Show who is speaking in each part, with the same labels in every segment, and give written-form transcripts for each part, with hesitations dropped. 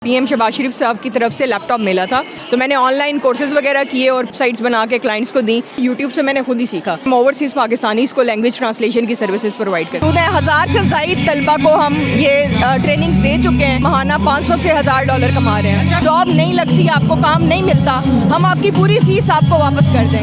Speaker 1: PM Shahbaz शरीफ साहब की तरफ से लैपटॉप मिला था, तो मैंने ऑनलाइन कोर्सेज वगैरह किए और साइट्स बना के क्लाइंट्स को दी। यूट्यूब से मैंने खुद ही सीखा। हम ओवरसीज़ पाकिस्तानीज़ को लैंग्वेज ट्रांसलेशन की सर्विसेज प्रोवाइड करते हैं। 1000 से ज़ायद तलबा को हम ये ट्रेनिंग्स दे चुके हैं। महाना 500 से $1000 कमा रहे हैं। जॉब नहीं लगती, आपको काम नहीं मिलता, हम आपकी पूरी फीस आपको वापस कर दें।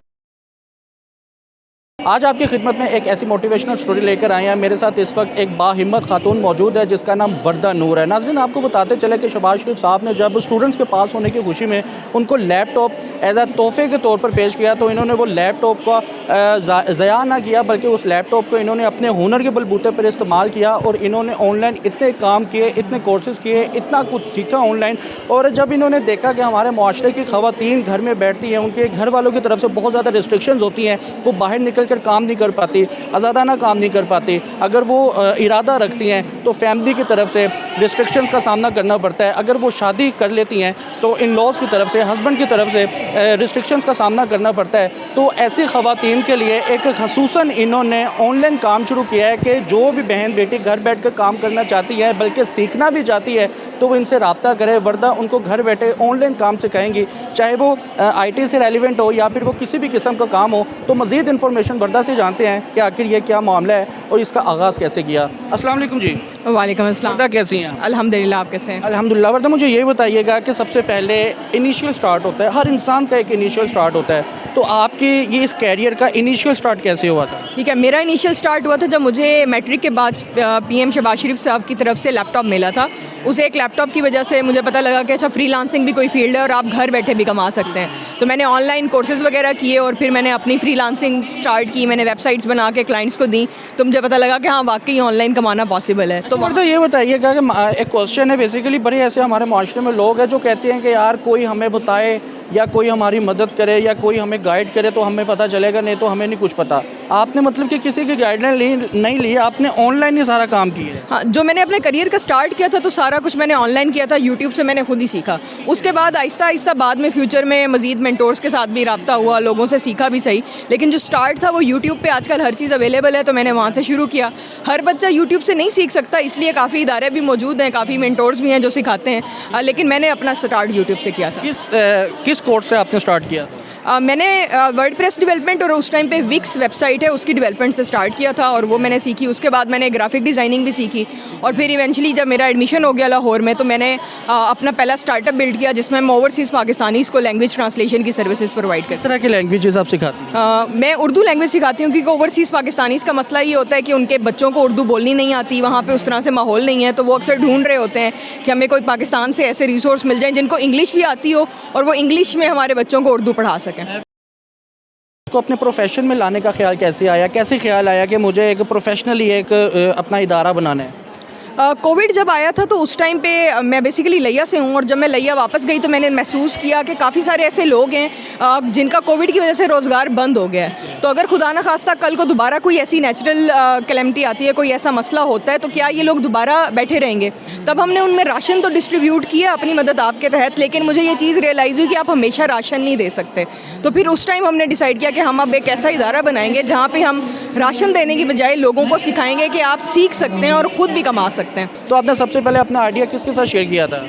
Speaker 2: आज आपकी खिदमत में एक ऐसी मोटिवेशनल स्टोरी लेकर आए हैं। मेरे साथ इस वक्त एक बाहिम्मत खातून मौजूद है जिसका नाम वर्दा नूर है। नाज़रीन, आपको बताते चले कि शहबाज शरीफ साहब ने जब स्टूडेंट्स के पास होने की खुशी में उनको लैपटॉप एज आ तोहफे के तौर पर पेश किया, तो इन्होंने वो लैपटॉप का ज़या ना किया, बल्कि उस लैपटॉप को इन्होंने अपने हुनर के बलबूते पर इस्तेमाल किया और इन्होंने ऑनलाइन इतने काम किए, इतने कोर्सेज़ किए, इतना कुछ सीखा ऑनलाइन। और जब इन्होंने देखा कि हमारे माशरे की ख़वातीन घर में बैठती हैं, उनके घर वालों की तरफ से बहुत ज़्यादा रिस्ट्रिक्शंस होती हैं, वो बाहर निकल कर काम नहीं कर पाती, आज़ादाना काम नहीं कर पाती। अगर वो इरादा रखती हैं तो फैमिली की तरफ से रिस्ट्रिक्शंस का सामना करना पड़ता है। अगर वो शादी कर लेती हैं तो इन लॉज़ की तरफ से, हस्बैंड की तरफ से रिस्ट्रिक्शंस का सामना करना पड़ता है। तो ऐसी ख़वातीन के लिए एक खसूसन इन्होंने ऑनलाइन काम शुरू किया है कि जो भी बहन बेटी घर बैठ कर काम करना चाहती है, बल्कि सीखना भी चाहती है, तो वो इनसे रब्ता करे। वर्दा उनको घर बैठे ऑनलाइन काम सिखाएंगी, चाहे वो IT से रेलिवेंट हो या फिर वो किसी भी किस्म का काम हो। तो मज़ीद इन्फॉर्मेशन वर्दा से जानते हैं कि आखिर ये क्या मामला है और इसका आगाज़ कैसे किया। अस्सलाम वालेकुम जी।
Speaker 1: वालेकुम अस्सलाम।
Speaker 2: वर्दा कैसी हैं?
Speaker 1: अल्हम्दुलिल्लाह, आप कैसे हैं?
Speaker 2: अल्हम्दुलिल्लाह। वर्दा, मुझे ये बताइएगा कि सबसे पहले इनिशियल स्टार्ट होता है, हर इंसान का एक इनिशियल स्टार्ट होता है, तो आपके ये इस कैरियर का इनिशियल स्टार्ट कैसे हुआ था?
Speaker 1: ठीक है, मेरा इनिशियल स्टार्ट हुआ था जब मुझे मैट्रिक के बाद पीएम शहबाज शरीफ साहब की तरफ से लैपटॉप मिला था। उस एक लैपटॉप की वजह से मुझे पता लगा कि अच्छा, फ्रीलांसिंग भी कोई फील्ड है और आप घर बैठे भी कमा सकते हैं। तो मैंने ऑनलाइन कोर्सेज़ वगैरह किए और फिर मैंने अपनी फ्रीलांसिंग स्टार्ट की। मैंने वेबसाइट्स बना के क्लाइंट्स को दी, तो मुझे पता लगा कि हाँ, वाकई ऑनलाइन कमाना पॉसिबल है।
Speaker 2: तो ये बताइएगा कि एक क्वेश्चन है, बेसिकली बड़े ऐसे हमारे माशरे में लोग हैं जो कहते हैं कि यार कोई हमें बताए या कोई हमारी मदद करे या कोई हमें गाइड करे तो हमें पता चलेगा, नहीं तो हमें नहीं कुछ पता। आपने मतलब कि किसी की गाइडलाइन नहीं ली, आपने ऑनलाइन ही सारा काम किया है?
Speaker 1: हाँ, जो मैंने अपने करियर का स्टार्ट किया था तो सारा कुछ मैंने ऑनलाइन किया था। यूट्यूब से मैंने खुद ही सीखा। उसके बाद आहिस्ता आहिस्ता बाद में फ्यूचर में मज़ीद मेंटोर्स के साथ भी रब्ता हुआ, लोगों से सीखा भी सही, लेकिन जो स्टार्ट था वो यूट्यूब पे आजकल हर चीज़ अवेलेबल है, तो मैंने वहाँ से शुरू किया। हर बच्चा यूट्यूब से नहीं सीख सकता, इसलिए काफ़ी इदारे भी मौजूद हैं, काफ़ी मेंटोर्स भी हैं जो सिखाते हैं, लेकिन मैंने अपना स्टार्ट यूट्यूब से किया था।
Speaker 2: किस कोर्स से आपने स्टार्ट किया?
Speaker 1: मैंने वर्डप्रेस डेवलपमेंट और उस टाइम पे विक्स वेबसाइट है उसकी डेवलपमेंट से स्टार्ट किया था और वो मैंने सीखी। उसके बाद मैंने ग्राफिक डिज़ाइनिंग भी सीखी और फिर इवेंचुअली जब मेरा एडमिशन हो गया लाहौर में, तो मैंने अपना पहला स्टार्टअप बिल्ड किया जिसमें हम ओवरसीज़ पाकिस्तानीज़ को लैंग्वेज ट्रांसलेशन की सर्विसेज प्रोवाइड करते हैं।
Speaker 2: किस तरह की लैंग्वेजेस आप सिखाती हैं?
Speaker 1: मैं उर्दू लैंग्वेज सिखाती हूँ, क्योंकि ओवरसीज़ पाकिस्तानीज़ का मसला ये होता है कि उनके बच्चों को उर्दू बोलनी नहीं आती, वहाँ पर उस तरह से माहौल नहीं है, तो वो अक्सर ढूंढ रहे होते हैं कि हमें कोई पाकिस्तान से ऐसे रिसोर्स मिल जाएँ जिनको इंग्लिश भी आती हो और वो इंग्लिश में हमारे बच्चों को उर्दू पढ़ा सकें।
Speaker 2: को अपने प्रोफेशन में लाने का ख्याल कैसे आया? कैसे ख्याल आया कि मुझे एक प्रोफेशनली एक अपना इदारा बनाना है?
Speaker 1: कोविड जब आया था तो उस टाइम पे मैं बेसिकली लिया से हूँ और जब मैं लिया वापस गई तो मैंने महसूस किया कि काफ़ी सारे ऐसे लोग हैं जिनका कोविड की वजह से रोज़गार बंद हो गया है। तो अगर खुदा न खास्ता कल को दोबारा कोई ऐसी नेचुरल कैलेमिटी आती है, कोई ऐसा मसला होता है, तो क्या ये लोग दोबारा बैठे रहेंगे? तब हमने उनमें राशन तो डिस्ट्रीब्यूट किया अपनी मदद आपके तहत, लेकिन मुझे ये चीज़ रियलाइज़ हुई कि आप हमेशा राशन नहीं दे सकते। तो फिर उस टाइम हमने डिसाइड किया कि हम अब एक ऐसा इदारा बनाएंगे जहाँ पर हम राशन देने की बजाय लोगों को सिखाएंगे कि आप सीख सकते हैं और ख़ुद भी कमा सकते हैं।
Speaker 2: तो आपने सबसे पहले अपना आइडिया किसके साथ शेयर किया था?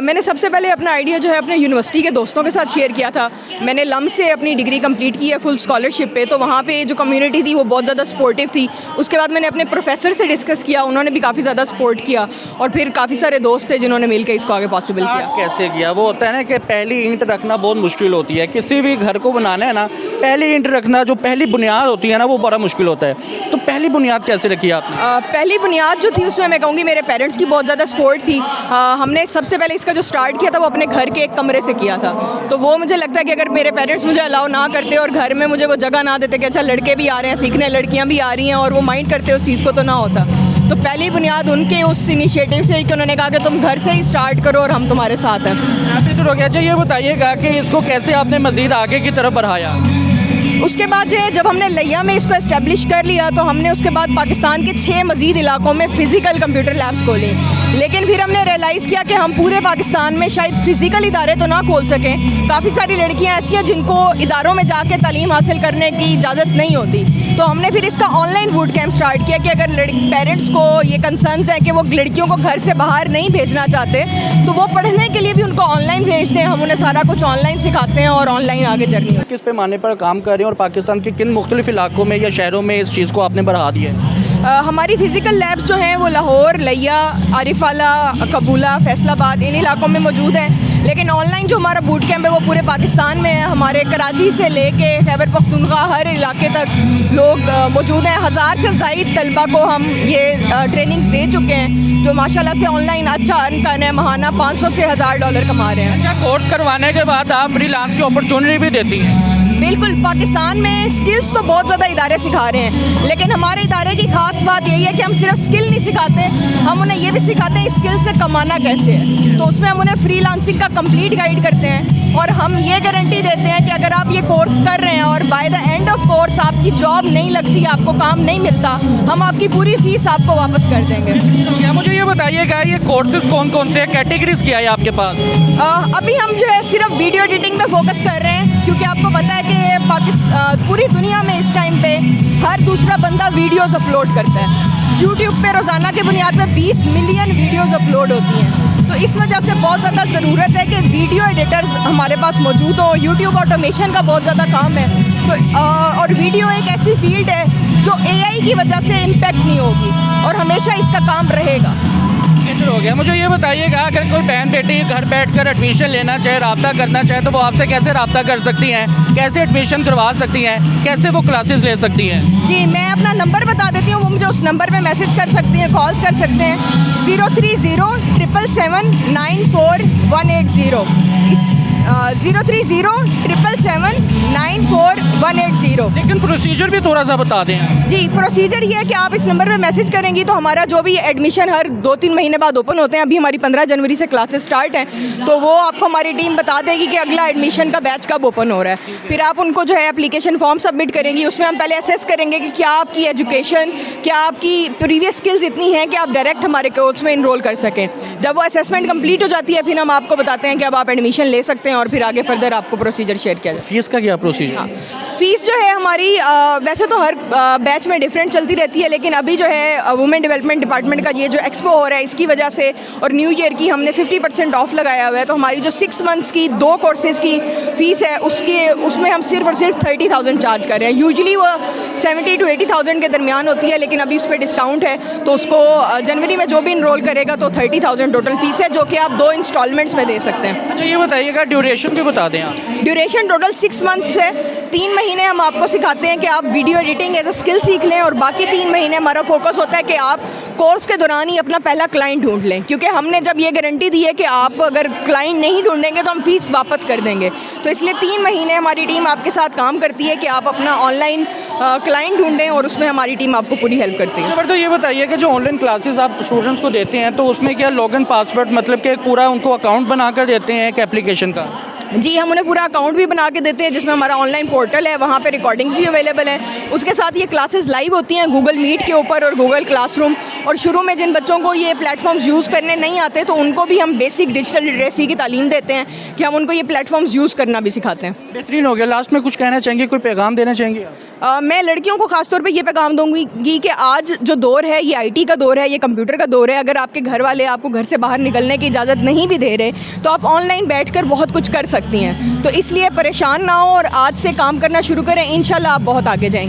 Speaker 1: मैंने सबसे पहले अपना आइडिया जो है अपने यूनिवर्सिटी के दोस्तों के साथ शेयर किया था। मैंने लम से अपनी डिग्री कंप्लीट की है फुल स्कॉलरशिप पे, तो वहाँ पे जो कम्युनिटी थी वो बहुत ज़्यादा सपोर्टिव थी। उसके बाद मैंने अपने प्रोफेसर से डिस्कस किया, उन्होंने भी काफ़ी ज़्यादा सपोर्ट किया और फिर काफ़ी सारे दोस्त थे जिन्होंने मिलकर इसको आगे पॉसिबल किया।
Speaker 2: कैसे किया? वो होता है ना कि पहली ईंट रखना बहुत मुश्किल होती है। किसी भी घर को बनाना है ना, पहली ईंट रखना, जो पहली बुनियाद होती है ना, वो बड़ा मुश्किल होता है। तो पहली बुनियाद कैसे रखी आपने?
Speaker 1: पहली बुनियाद जो थी उसमें मैं कहूँगी मेरे पेरेंट्स की बहुत ज़्यादा सपोर्ट थी। हमने सबसे पहले इसका जो स्टार्ट किया था वो अपने घर के एक कमरे से किया था। तो वो मुझे लगता है कि अगर मेरे पेरेंट्स मुझे अलाउ ना करते और घर में मुझे वो जगह ना देते कि अच्छा लड़के भी आ रहे हैं सीखने, लड़कियां भी आ रही हैं, और वो माइंड करते उस चीज़ को, तो ना होता। तो पहली बुनियाद उनके उस इनिशिएटिव से ही कि उन्होंने कहा कि तुम घर से ही स्टार्ट करो और हम तुम्हारे साथ हैं।
Speaker 2: तो अच्छा, ये बताइएगा कि इसको कैसे आपने मज़ीद आगे की तरफ बढ़ाया?
Speaker 1: उसके बाद जो है जब हमने लिया में इसको इस्टेब्लिश कर लिया तो हमने उसके बाद पाकिस्तान के 6 मज़ीद इलाकों में फ़िज़िकल कंप्यूटर लैब्स खोली। लेकिन फिर हमने रियलाइज़ किया कि हम पूरे पाकिस्तान में शायद फ़िज़िकल इदारे तो ना खोल सकें। काफ़ी सारी लड़कियां ऐसी हैं जिनको इदारों में जाके तालीम हासिल करने की इजाज़त नहीं होती, तो हमने फिर इसका ऑनलाइन बूट कैंप स्टार्ट किया कि अगर पेरेंट्स को ये कंसर्न्स हैं कि वो लड़कियों को घर से बाहर नहीं भेजना चाहते तो वो पढ़ने के लिए भी उनको ऑनलाइन भेजते हैं। हम उन्हें सारा कुछ ऑनलाइन सिखाते हैं और ऑनलाइन आगे जर्नी।
Speaker 2: किस पैमाने पर काम कर रहे हैं और पाकिस्तान के किन मुख्तलिफ इलाकों में या शहरों में इस चीज़ को आपने बढ़ा दिया है?
Speaker 1: हमारी फ़िज़िकल लैब्स जो हैं वो लाहौर, लिया, आरिफाला, कबूला, फैसलाबाद इन इलाकों में मौजूद हैं। लेकिन ऑनलाइन जो हमारा बूट कैंप है वो पूरे पाकिस्तान में है। हमारे कराची से लेके खैबर पख्तूनख्वा हर इलाके तक लोग मौजूद हैं। 1000 से ज़ायद तलबा को हम ये ट्रेनिंग्स दे चुके हैं जो माशाल्लाह से ऑनलाइन अच्छा अर्न कर रहे हैं, महाना 500 से $1000 कमा रहे हैं।
Speaker 2: अच्छा, कोर्स करवाने के बाद आप फ्रीलांस की अपॉर्चुनिटी भी देती हैं?
Speaker 1: बिल्कुल, पाकिस्तान में स्किल्स तो बहुत ज़्यादा इदारे सिखा रहे हैं, लेकिन हमारे इदारे की ख़ास बात यही है कि हम सिर्फ स्किल नहीं सिखाते, हम उन्हें ये भी सिखाते हैं स्किल से कमाना कैसे है। तो उसमें हम उन्हें फ्रीलांसिंग का कंप्लीट गाइड करते हैं और हम ये गारंटी देते हैं कि अगर आप ये कोर्स कर रहे हैं और by the end of course आपकी जॉब नहीं लगती, आपको काम नहीं मिलता, हम आपकी पूरी फ़ीस आपको वापस कर देंगे।
Speaker 2: क्या मुझे ये बताइएगा ये कोर्सेज कौन कौन से कैटेगरीज क्या है आपके पास?
Speaker 1: अभी हम जो है सिर्फ वीडियो एडिटिंग पे फोकस कर रहे हैं, क्योंकि आपको पता है कि पूरी दुनिया में इस टाइम पे हर दूसरा बंदा वीडियोस अपलोड करता है। यूट्यूब पे रोज़ाना की बुनियाद पे 20 मिलियन वीडियोस अपलोड होती हैं, तो इस वजह से बहुत ज़्यादा ज़रूरत है कि वीडियो एडिटर्स हमारे पास मौजूद हो। यूट्यूब ऑटोमेशन का बहुत ज़्यादा काम है, तो और वीडियो एक ऐसी फील्ड है जो AI की वजह से इम्पेक्ट नहीं होगी और हमेशा इसका काम रहेगा।
Speaker 2: हो गया। मुझे ये बताइएगा अगर कोई बहन बेटी घर बैठकर एडमिशन लेना चाहे, रब्ता करना चाहे, तो वो आपसे कैसे रब्ता कर सकती हैं, कैसे एडमिशन करवा सकती हैं, कैसे वो क्लासेस ले सकती हैं?
Speaker 1: जी, मैं अपना नंबर बता देती हूँ, वो मुझे उस नंबर पे मैसेज कर सकती हैं, कॉल्स कर सकते हैं 030-777-94180 030-777-94180।
Speaker 2: लेकिन प्रोसीजर भी थोड़ा सा बता दें।
Speaker 1: जी, प्रोसीजर ये है कि आप इस नंबर पे मैसेज करेंगी तो हमारा जो भी एडमिशन हर 2-3 महीने बाद ओपन होते हैं, अभी हमारी 15 जनवरी से क्लासेस स्टार्ट हैं, तो वो आपको हमारी टीम बता देगी कि अगला एडमिशन का बैच कब ओपन हो रहा है। फिर आप उनको जो है एप्लीकेशन फॉर्म सबमिट करेंगी, उसमें हम पहले असेस करेंगे कि क्या आपकी एजुकेशन, क्या आपकी प्रीवियस स्किल्स इतनी हैं कि आप डायरेक्ट हमारे कोर्स में इनरोल कर सकें। जब वो असेसमेंट कंप्लीट हो जाती है फिर हम आपको बताते हैं कि अब आप एडमिशन ले सकते हैं और फिर आगे फर्दर आपको प्रोसीजर शेयर किया जाए।
Speaker 2: फीस का क्या प्रोसीजर?
Speaker 1: हाँ, फीस जो है हमारी वैसे तो हर बैच में डिफरेंट चलती रहती है, लेकिन अभी जो है वुमेन डेवलपमेंट डिपार्टमेंट का ये जो एक्सपो हो रहा है इसकी वजह से और न्यू ईयर की हमने 50% ऑफ लगाया हुआ है, तो हमारी जो 6 मंथ्स की 2 कोर्सेज़ की फ़ीस है उसमें हम सिर्फ और सिर्फ 30,000 चार्ज कर रहे हैं। यूजुअली वो 70,000 to 80,000 के दरमियान होती है, लेकिन अभी उस पर डिस्काउंट है, तो उसको जनवरी में जो भी इनरोल करेगा तो 30,000 टोटल फ़ीस है, जो कि आप 2 इंस्टॉलमेंट्स में दे सकते हैं।
Speaker 2: अच्छा, ये बताइएगा ड्यूरेशन भी बता दें आप।
Speaker 1: ड्यूरेशन टोटल 6 मंथ्स है। 3 महीने हम आपको सिखाते हैं कि आप video editing as a skill सीख लें और बाकी 3 महीने हमारा फोकस होता है कि आप कोर्स के दौरान ही अपना पहला क्लाइंट ढूंढ लें, क्योंकि हमने जब ये गारंटी दी है कि आप अगर क्लाइंट नहीं ढूंढेंगे तो हम फीस वापस कर देंगे, तो इसलिए 3 महीने हमारी टीम आपके साथ काम करती है कि आप अपना ऑनलाइन क्लाइंट ढूंढें और उसमें हमारी टीम आपको पूरी हेल्प करती है।
Speaker 2: अच्छा, तो ये बताइए कि जो ऑनलाइन क्लासेस आप स्टूडेंट्स को देते हैं तो उसमें क्या लॉगिन पासवर्ड मतलब कि पूरा उनको अकाउंट बनाकर देते हैं एक एप्लीकेशन का?
Speaker 1: जी, हम उन्हें पूरा अकाउंट भी बना के देते हैं जिसमें हमारा ऑनलाइन पोर्टल है, वहाँ पे रिकॉर्डिंग्स भी अवेलेबल हैं। उसके साथ ये क्लासेस लाइव होती हैं गूगल मीट के ऊपर और गूगल क्लासरूम, और शुरू में जिन बच्चों को ये प्लेटफॉर्म्स यूज़ करने नहीं आते तो उनको भी हम बेसिक डिजिटल लिटरेसी की तालीम देते हैं कि हम उनको ये प्लेटफॉर्म्स यूज़ करना भी सिखाते हैं।
Speaker 2: बेहतरीन हो गया। लास्ट में कुछ कहना चाहेंगे, कोई पैगाम देना चाहेंगे?
Speaker 1: मैं लड़कियों को खासतौर पे ये पैगाम दूंगी कि आज जो दौर है ये IT का दौर है, ये कंप्यूटर का दौर है। अगर आपके घर वाले आपको घर से बाहर निकलने की इजाज़त नहीं भी दे रहे तो आप ऑनलाइन बैठकर बहुत कुछ कर सकती हैं, तो इसलिए परेशान ना हो और आज से काम करना शुरू करें, इंशाल्लाह आप बहुत आगे जाएंगे।